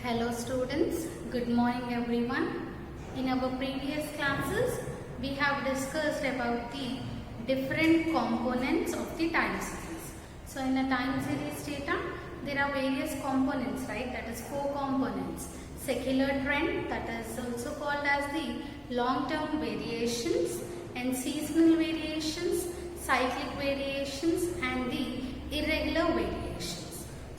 Hello students, good morning everyone. In our previous classes, we have discussed about the different components of the time series. So in a time series data, there are various components, right? That is 4 components. Secular trend, that is also called as the long-term variations, and seasonal variations, cyclic variations, and the irregular variations.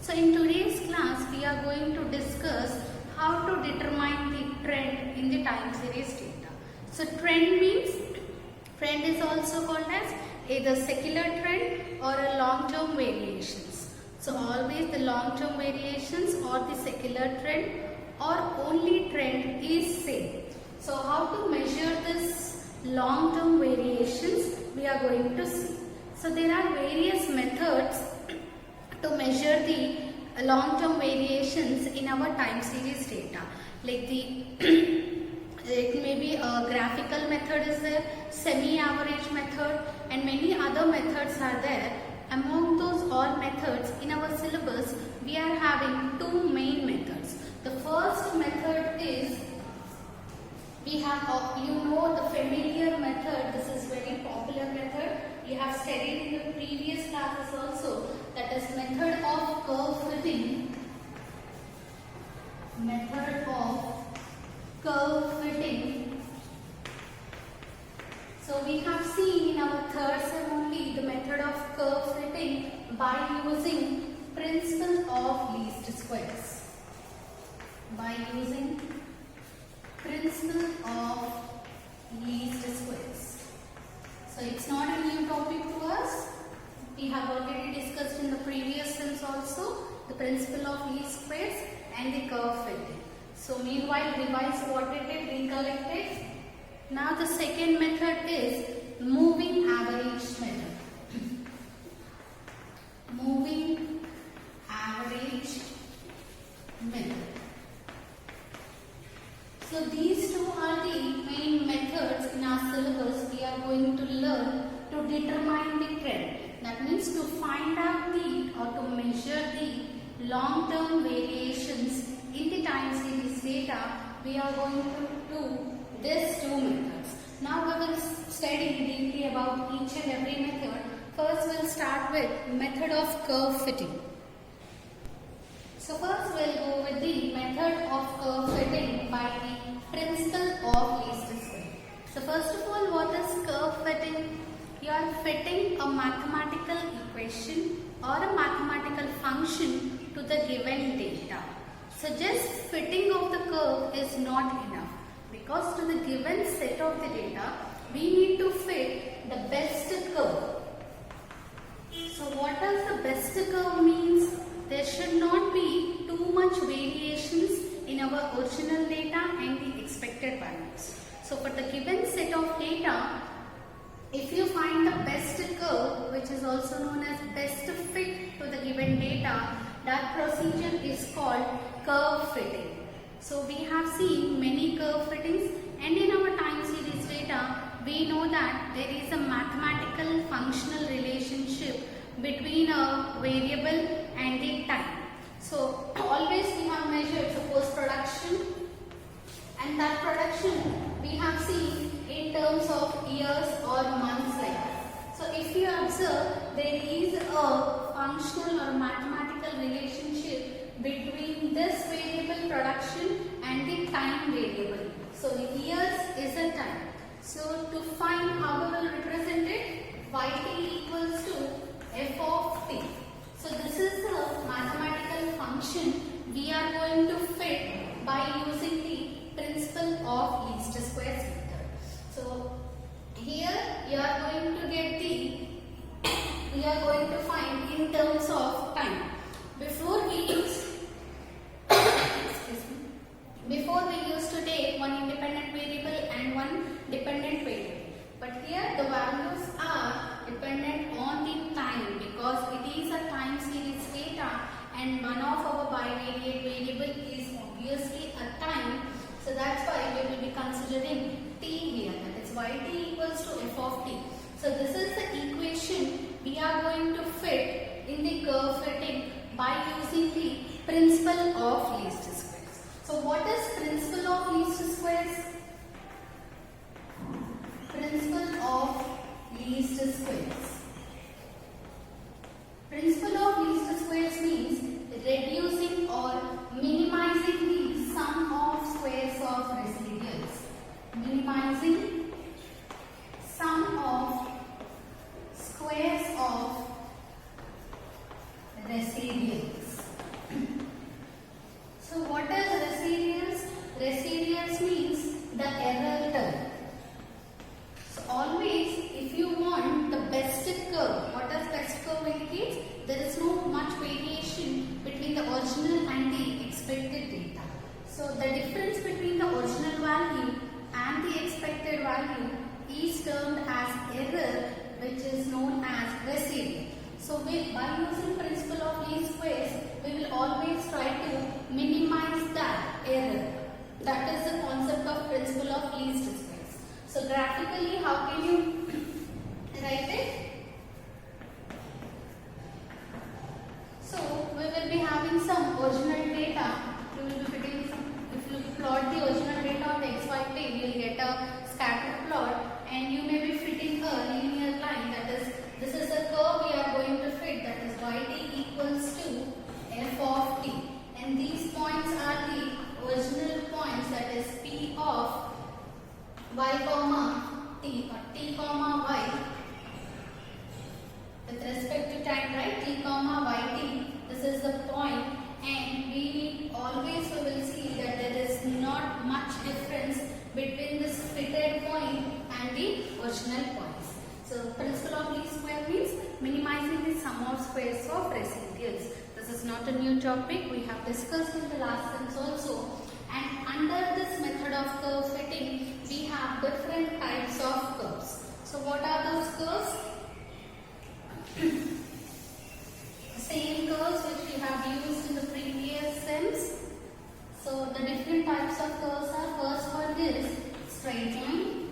So in today's class, we are going to discuss how to determine the trend in the time series data. So trend is also called as either secular trend or a long-term variations. So always the long-term variations or the secular trend or only trend is same. So how to measure this long-term variations we are going to see. So there are various methods to measure the long-term variations in our time series data. Like it may be a graphical method is there, semi-average method, and many other methods are there. Among those all methods in our syllabus, we are having 2 main methods. The first method is, we have, the familiar method. This is very popular method. We have studied in the previous classes also. That is method of curve fitting. Method of curve fitting. So we have seen in our third sem only the method of curve fitting by using principle of least squares. By using principle of least squares. So it's not a new topic to us. We have already discussed in the previous sems also the principle of least squares and the curve fitting. So meanwhile, revise what it is, recollect it. Now the second method is moving average method. Moving average method. So these two are the main methods in our syllabus we are going to learn to determine the trend. That means to find out or to measure the long-term variations in the time series data, we are going to do these 2 methods. Now we will study deeply about each and every method. First we will start with method of curve fitting. So first we will go with the method of curve fitting by the principle of least square. So first of all, what is curve fitting? You are fitting a mathematical equation or a mathematical function to the given data. So just fitting of the curve is not enough, because to the given set of the data, we need to fit the best curve. So what does the best curve means? There should not be too much variations in our original data and the expected values. So for the given set of data, if you find the best curve, which is also known as best fit to the given data, that procedure is called curve fitting. So we have seen many curve fittings, and in our time series data, we know that there is a mathematical functional relationship between a variable and the time. So always we have measured suppose production, and that production we have seen in terms of years or months like that. So if you observe, there is a functional or mathematical relationship between this variable production and the time variable. So years is a time. So to find how we will represent it, yt equals to f of t. So this is the mathematical function we are going to fit by using the principle of least squares method. So here we are going to find in terms of time. Before we used to take one independent variable and one dependent variable. But here the values are dependent on the time, because it is a time series data and one of our bivariate variable is obviously a time. So that's why we will be considering t here, that is yt equals to f of t. So this is the equation we are going to fit in the curve fitting by using the principle of least squares. squares. Principle of least squares means reducing or minimizing the sum of squares of residuals. Minimizing sum of squares of residuals. So what is residuals? Residuals means the error term. So always if you want the best curve, what does best curve indicates? There is no much variation between the original and the expected data. So the difference between the original value and the expected value is termed as error, which is known as residual. So by using principle of least squares, we will always try to minimize that error. That is the concept of principle of least squares. So graphically, how can you write it? So we will be having some original data. We will be fitting some. If you plot the original data on the XY plane, you will get a scatter plot, and you may be fitting a linear line. That is, this is a curve we are going to fit. That is yt equals to f of t, and these points are the original points. That is p of y comma t, or t comma y with respect to time, right? T comma yt. This is the point, and we will see that there is not much difference between this fitted point and the original points. So principle of least square means minimizing the sum of squares of residuals. This is not a new topic. We have discussed in the last sentence also. And under this method of curve fitting, we have different types of curves. So what are those curves? Same curves which we have used in the previous sense. So the different types of curves are, first one is straight line.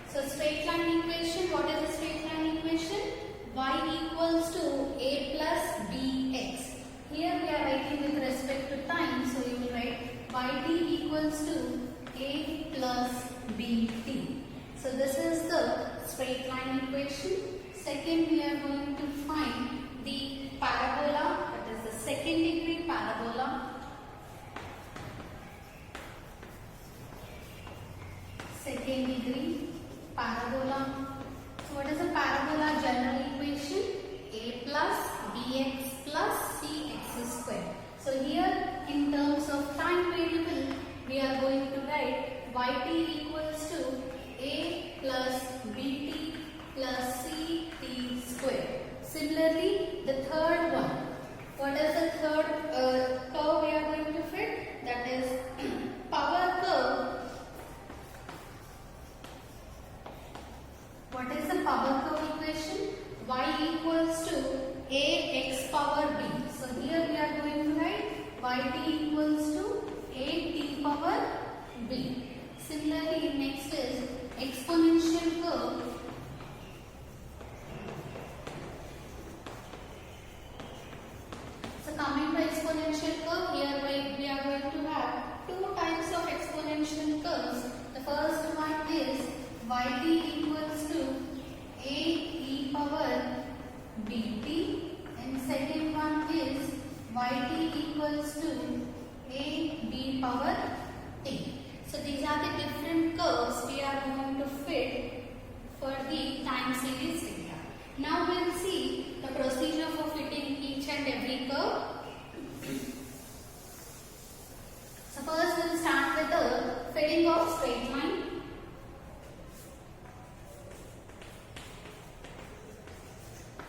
So straight line equation, what is the straight line equation? Y equals to a plus bx. Here we are writing with respect to time, so you will write yt equals to a plus bt. So this is the straight line equation. Second, we are going to find the parabola, that is the second degree parabola. Second degree parabola. So what is the parabola general equation? A plus bx plus cx square. So here in terms of time variable, we are going to write yt equals to a plus bt plus ct square. Similarly, the third one. What is the third curve we are going to fit? That is power curve. What is the power curve equation? Y equals to a x power b. So here we are going to write yt equals to a t power b. Similarly, next is exponential curve. So coming to exponential curve, here we are going to have two types of exponential curves. The first one is yt equals to a e power bt, and second one is yt equals to a b power t. So these are the different curves we are going to fit for the time series data. Now we will see the procedure for fitting each and every curve. So first we will start with the fitting of straight line.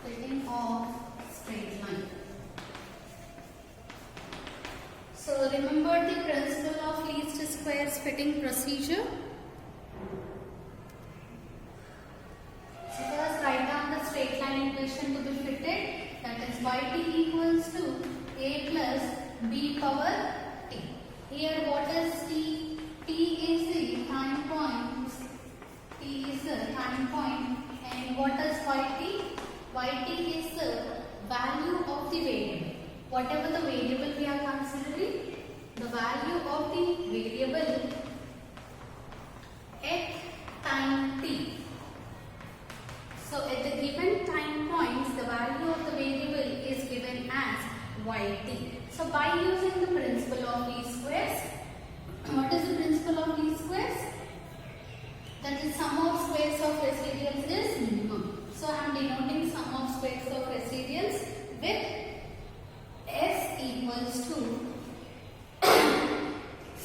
Fitting of straight line. So remember the principle of least squares fitting procedure. So first write down the straight line equation to be fitted. That is yt equals to a plus b power t. Here what is t? T is the time point. T is the time point. And what is yt? Yt is the value of the variable. Whatever the variable we are considering, the value of the variable x time t. So at the given time points, the value of the variable is given as yt. So by using the principle of least squares, what is the principle of least squares? That is sum of squares of residuals is minimum. So I am denoting sum of squares of residuals with s equals to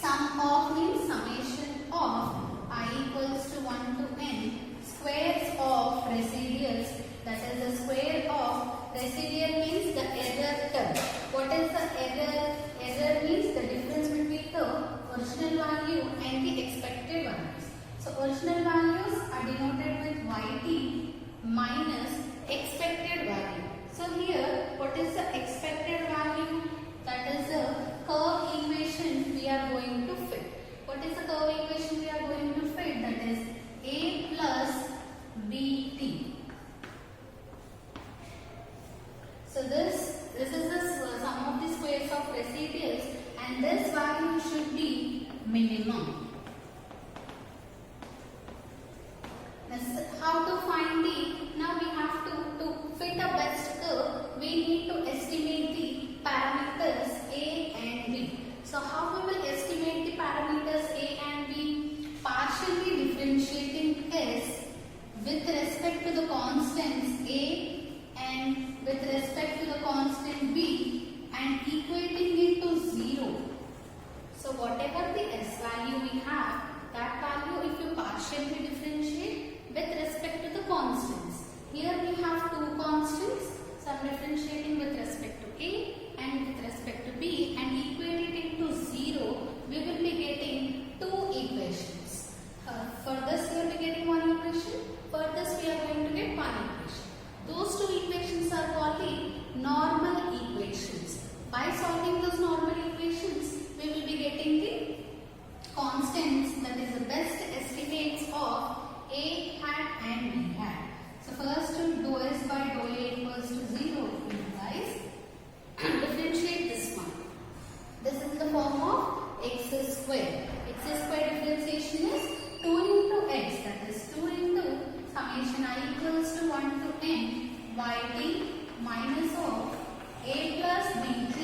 sum of means summation of I equals to 1 to n squares of residuals, that is the square of residual means the error term. What is the error? Error means the difference between the original value and the expected values. So original values are denoted with yt minus expected value. So here what is the expected value? That is the curve equation we are going to fit. What is the curve equation we are going to fit? That is a plus bt. So this is the sum of the squares of residuals, and this value should be minimum. How to find the, now we have to fit a best curve, we need to estimate the parameters a and b. So how we will estimate the parameters a and b? Partially differentiating s with respect to the constants a and with respect to the constant b and equating it to 0. So whatever the s value we have, that value if you partially differentiate with respect to the constants. Here we have two constants, so I am differentiating with respect to a and with respect to b and equating it to 0, we will be getting two equations. For this we will be getting one equation, for this we are going to get one equation. Those two equations are called the normal equations. By solving those normal equations, we will be getting the constants, that is the best estimates of a hat and b hat. So first dou s by dou a equals to 0 implies differentiate this one. This is the form of x square. X square differentiation is 2 into x, that is 2 into summation I equals to 1 to n yt minus of a plus bt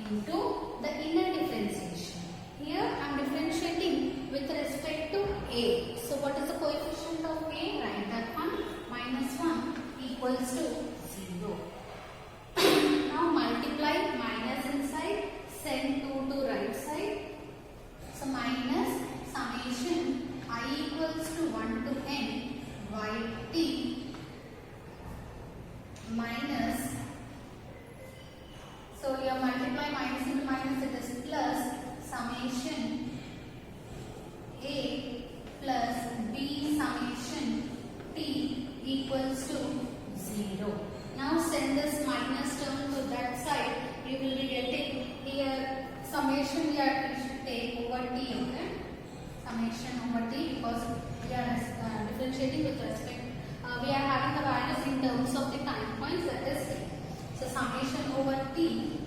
into the inner differentiation. Here I am differentiating with respect to a. So what is the coefficient of a? Write that one. Minus 1 equals to 0. Now multiply minus inside, send 2 to right side. So minus summation I equals to 1 to n yt minus, so you multiply minus into minus, it is plus summation a plus b summation t equals to 0. Now send this minus term to that side, you will be getting here summation we should take over t, okay? Summation over t, because we are differentiating with respect, we are having the values in terms of the time points, that is t. So summation over t.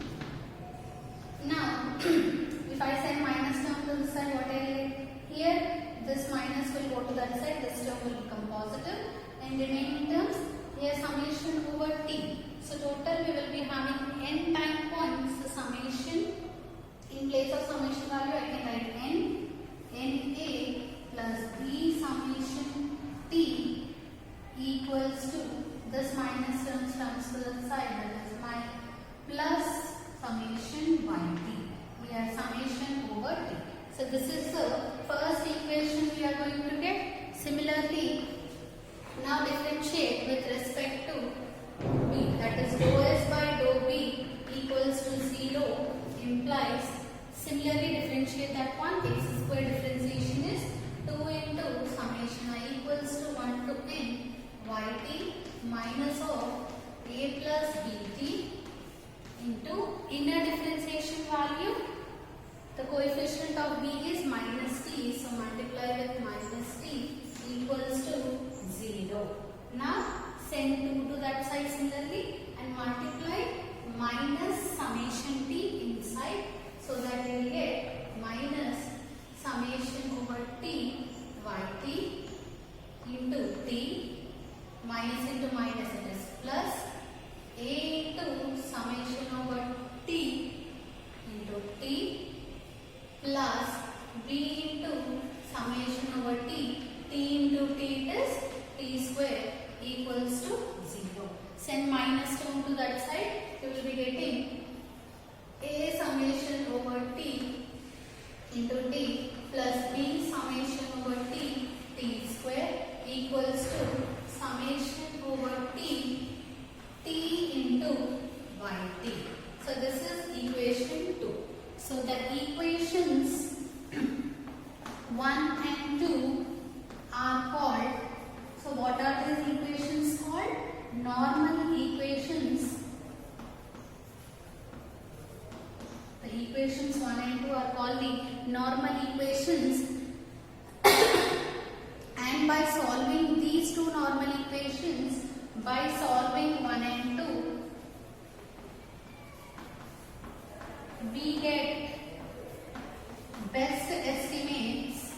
Now if I send minus term to this side, what I get here, this minus will go to that side, this term will become positive, and remaining terms here summation over t. So total we will be having n time points. So summation, in place of summation value I can write n a plus b summation t equals to, this minus terms comes to the side, that is my plus summation yt. We have summation over t. So this is the first equation we are going to get. Similarly, now differentiate with respect to b, that is dou s by dou b equals to 0 implies, similarly differentiate that one. X square differentiation is 2 into summation I equals to 1 to n yt minus of a plus bt into inner differentiation value. The coefficient of b is minus t, so multiply with minus t equals to 0. Now send 2 to that side similarly and multiply minus summation t inside, so that you will get minus summation over t yt into t minus into minus it is plus a into summation over t into t plus b into summation over t into t is t square equals to 0. Send minus term to that side. You will be getting a summation over t into t plus b summation over t square equals to summation over t into yt. So this is equation 2. So the equations 1 and 2 are called, so what are these equations called? Normal equations. The equations 1 and 2 are called the normal equations. And by solving these two normal equations, by solving 1 and 2, we get best estimates.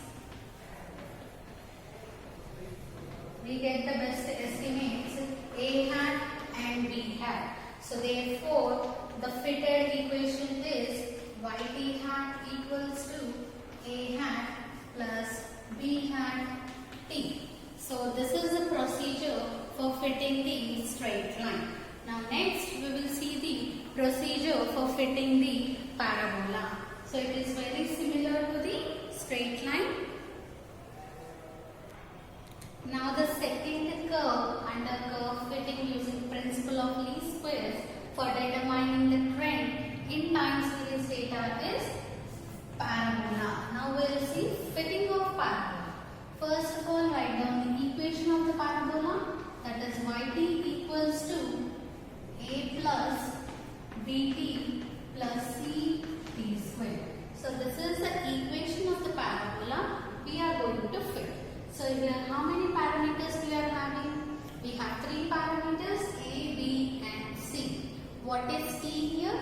We get the best estimates A hat and B hat. So therefore, the fitted equation is yt hat equals to A hat plus B hat t. So this is the procedure for fitting the straight line. Now next we will see the procedure for fitting the parabola. So it is very similar to the straight line. Now the second curve under curve fitting using principle of least squares for determining the trend in time series data is parabola. Now we will see fitting of parabola. First of all, write down the equation of the parabola, that is yt equals to a plus bt plus c t square. So this is the equation of the parabola we are going to fit. So here how many parameters we are having? We have 3 parameters a, b and c. What is t here?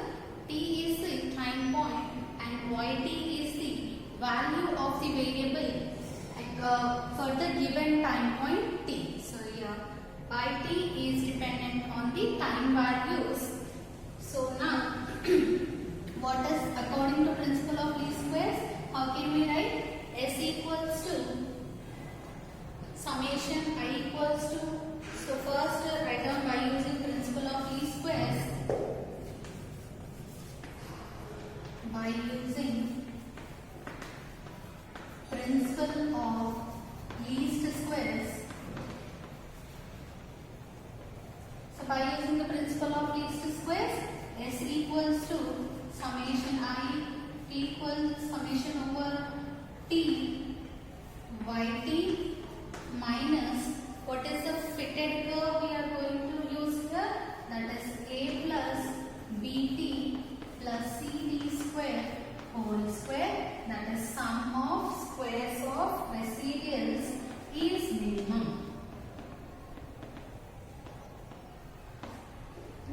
T is the time point and yt is the value of the variable for the given time point t. So here yt is dependent on the time values. So now what is according to principle of least squares? How can we write? S equals to summation I equals to, so first write down by using principle of least squares. By using principle of least squares. So by using the principle of least squares, S equals to summation I equals summation over T yt minus what is the fitted curve we are going to use here, that is a plus bt plus ct square whole square, that is sum of squares of residuals is minimum.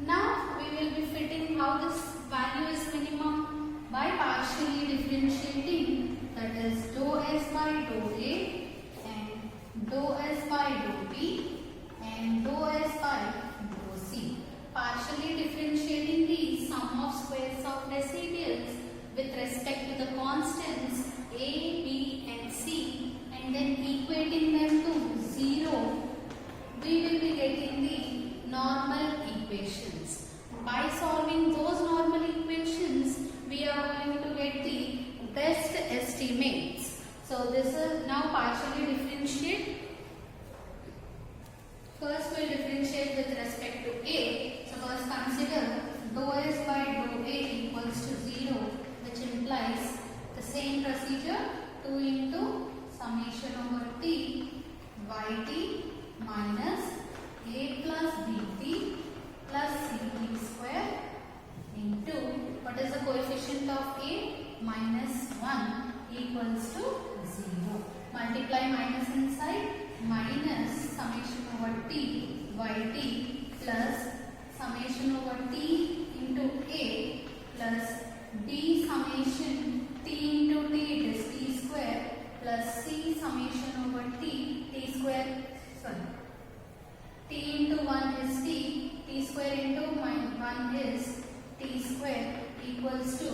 Now we will be fitting how this value is minimum by partially differentiating, that is dou s by dou a and dou s by dou b and dou s by dou c. Partially differentiating the sum of squares of residuals with respect to the constants a, b and c and then equating them to 0, we will be getting the normal equations. By solving those normal equations, we are going to get the best estimates. So this is now partially differentiate. First we will differentiate with respect to a. So first consider dou s by dou a equals to 0, which implies the same procedure, 2 into summation over t yt minus a plus bt plus ct square into what is the coefficient of a? Minus 1 equals to 0. Multiply minus inside, minus summation over t yt plus summation over t into a plus b summation t into t, it is t square plus c summation over equals to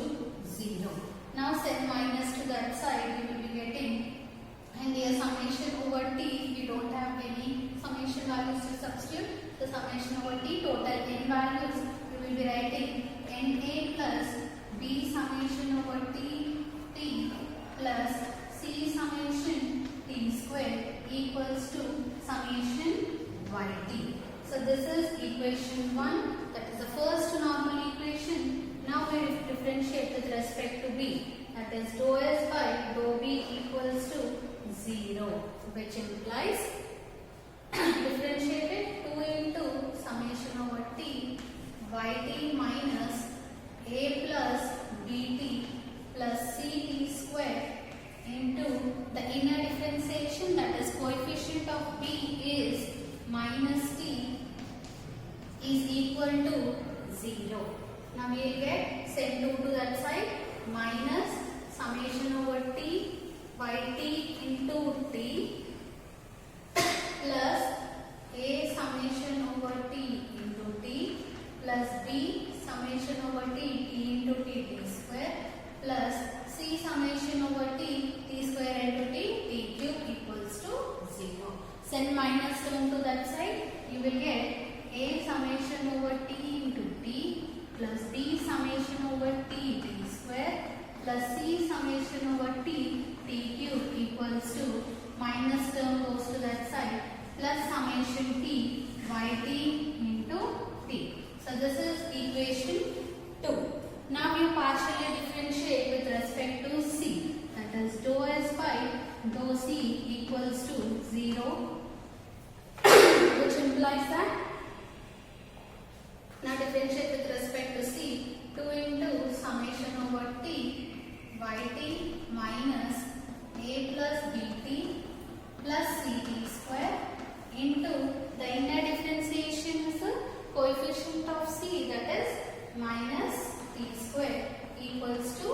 0. Now send minus to that side, we will be getting, and the summation over t, we don't have any summation values to substitute. The summation over t, total n values, we will be writing na plus b summation over t plus c summation t square equals to summation yt. So this is equation 1, that is the first normal equation. Now we differentiate with respect to b, that is dou s by dou b equals to 0, which implies differentiated 2 into summation over t yt minus a plus bt plus ct square into the inner differentiation, that is coefficient of b is minus t is equal to 0. Now we will get send 2 to that side minus summation over t yt into t plus a summation over t into t plus b summation over t into t square plus c summation over t square into t cube equals to 0. Send minus term to that side, you will get a summation over t into t plus b summation over t square plus c summation over t cube equals to minus term goes to that side plus summation t yt into t. So this is equation 2. Now you partially differentiate with respect to c, that is dou s by dou c equals to 0, which implies that now differentiate with respect to c, 2 into summation over t yt minus a plus bt plus ct square into the inner differentiation is the coefficient of c, that is minus t square equals to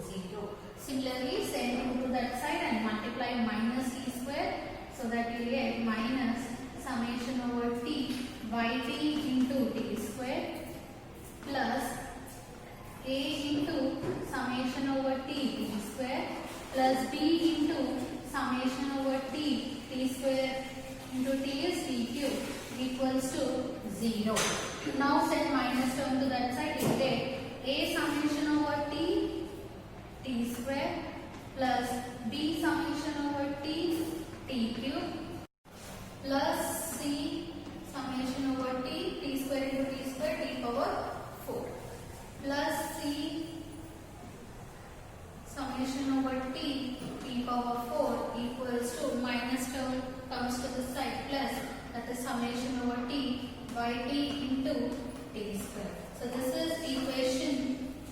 0. Similarly, send 2 to that side and multiply minus t square, so that you get minus summation over t yt into t square plus a into summation over t square plus b into summation over t square into t is t cube equals to 0. Now send minus term to that side, you get a summation over t square plus b summation over t cube plus c summation over t square into t square t power 4 plus c summation over t power 4 equals to minus term comes to the side plus, that is summation over t yt into t square. So this is equation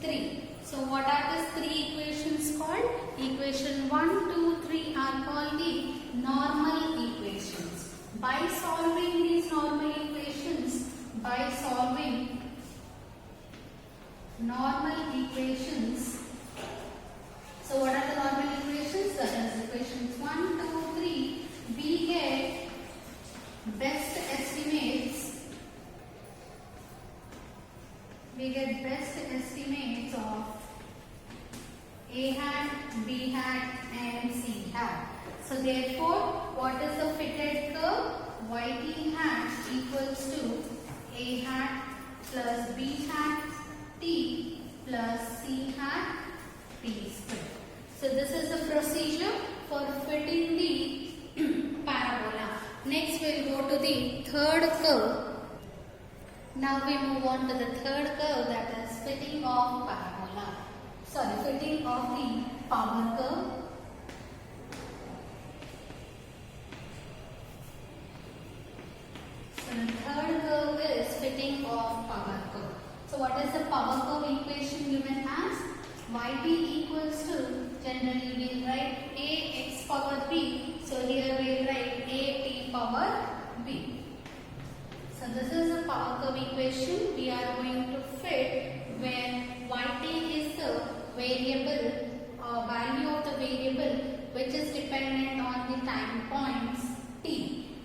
3. So what are these 3 equations called? Equation 1, 2, 3 are called the normal equations. By solving these normal equations, so what are the normal equations? That is equations 1, 2, 3. We get best estimates. Of a hat, b hat and c hat. So therefore, what is the fitted curve? Yt hat equals to a hat plus b hat t plus c hat t square. So this is the procedure for fitting the parabola. Next we will go to the third curve. Now we move on to the third curve, that is fitting of parabola. Fitting of the power curve. So the third curve is fitting of power curve. So what is the power curve equation given as? Yt equals to, generally we will write ax power b. So here we will write at power b. So this is the power curve equation we are going to fit, where yt is the variable or value of the variable which is dependent on the time points t,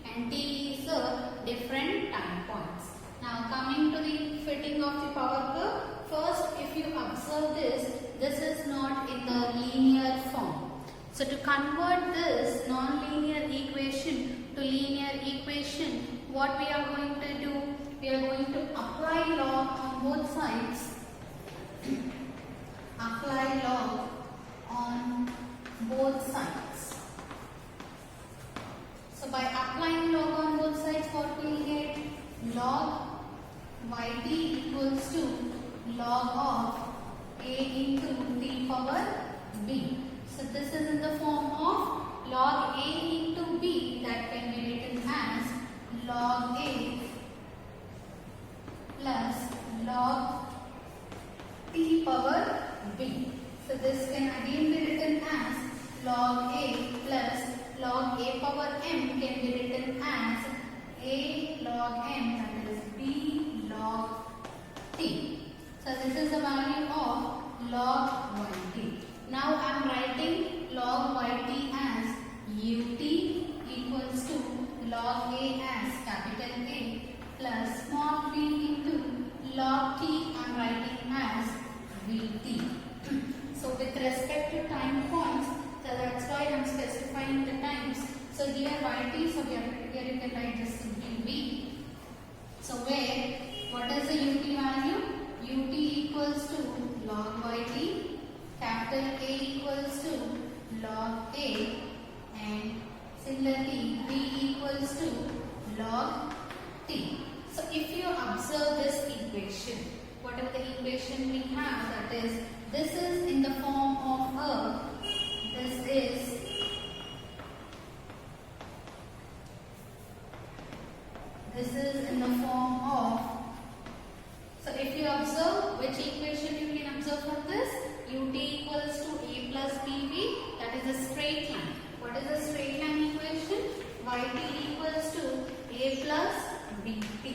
and t is the different time points. Now coming to the fitting of the power curve, first if you observe observe this is not in the linear form. So to convert this non-linear equation to linear equation, what we are going to do? We are going to apply log on both sides. Apply log on both sides. So by applying log on both sides, what we will get? Log yt equals to log of a into t power b. So this is in the form of log a into b, that can be written as log a plus log t power b. So this can again be written as log a plus log a power m, can be written as a log m, that is b log t. So this is the value of log yt. Now I am writing log yt as ut equals to log a as capital A plus small b into log t I am writing as vt. So with respect to time points, so that's why I am specifying the times. So here yt, so here you can write just simply v. So where, what is the ut value? Ut equals to log yt, capital A equals to log A, and similarly b equals to log t. So if you observe this equation, whatever the equation we have, that is, this is in the form of a, this is in the form of, so if you observe which equation you can observe from this, ut equals to a plus bv, that is a straight line. What is a straight line equation? Yt equals to a plus bt.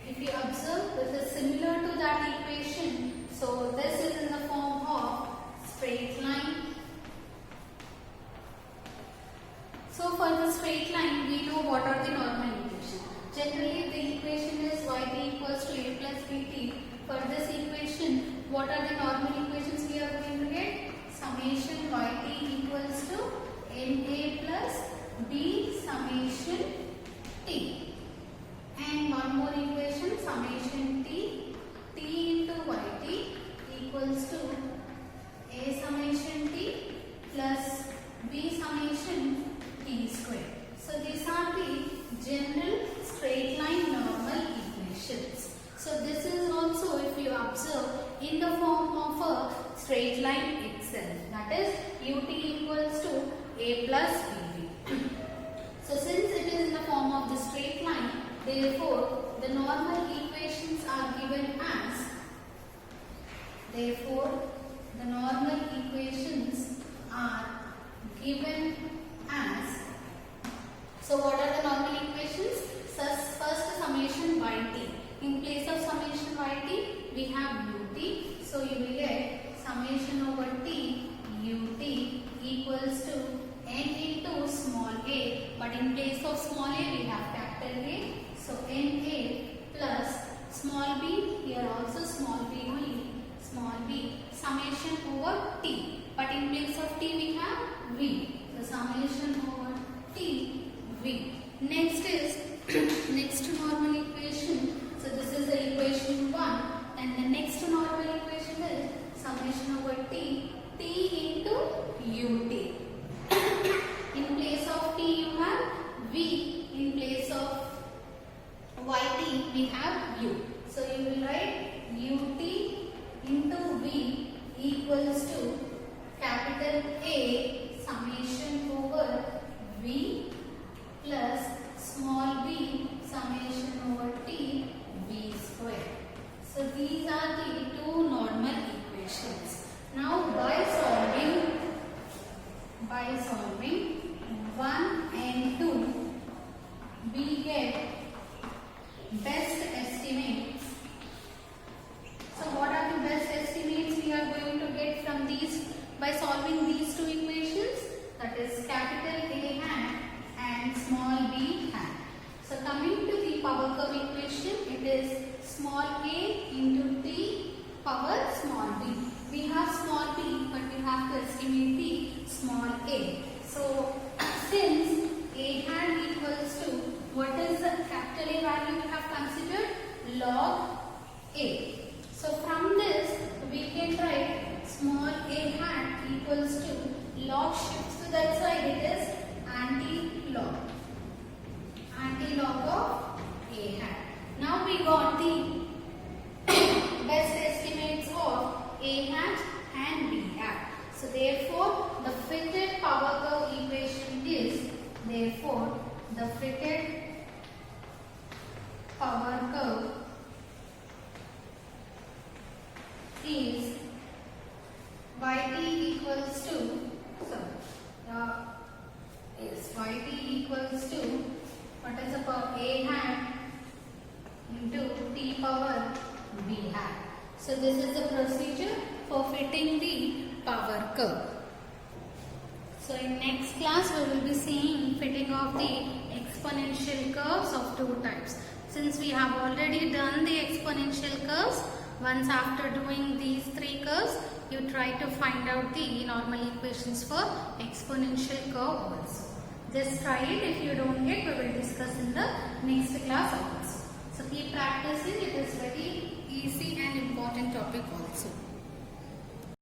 If you observe, this is similar to that equation. So this is in the form of straight line. So for the straight line, we know what are the normal equations. Generally, the equation is yt equals to a plus bt. For this equation, what are the normal equations we are going to get? Summation yt equals to na plus b summation t. And one more equation, summation t into yt equals to a summation t plus b summation t square. So these are the general straight line normal equations. So this is also, if you observe, in the form of a straight line itself, that is ut equals to a plus bv. So since it is in the form of the straight line, therefore the normal equations are given as, so what are the normal equations? First summation yt. In place of summation yt, we have ut. So you will get summation over t ut equals to n into small a. But in place of small a, we have capital A. So na plus small b, here also small b only, small b, summation over t. But in place of t, we have v. So summation over t v. Next is next normal equation. So this is the equation 1, and the next normal equation is summation over t into ut. In place of t you have v, in place of yt we have u. So you will write ut into v equals to capital A summation over v plus small b summation over t v square. So these are the two normal equations. Now by solving 1 and 2, we get best estimates. So what are the best estimates we are going to get from these by solving these two equations? That is capital A hat and small b hat. So coming to the power curve equation, it is small a into t power estimate the small a. So since a hat equals to, what is the capital A value we have considered? Log a. So from this we can write small a hat equals to log shifts to that side, it is anti-log of a hat. Now we got the best estimates of a hat and b hat. So therefore the fitted power curve equation is, therefore the fitted power curve is yt equals to, yt equals to, what is the power? A hat into t power b hat. So this is the procedure for fitting the power curve. So in next class we will be seeing fitting of the exponential curves of two types. Since we have already done the exponential curves, once after doing these three curves, you try to find out the normal equations for exponential curve also. Just try it. If you don't get, we will discuss in the next class also. So keep practicing. It is very easy and important topic also.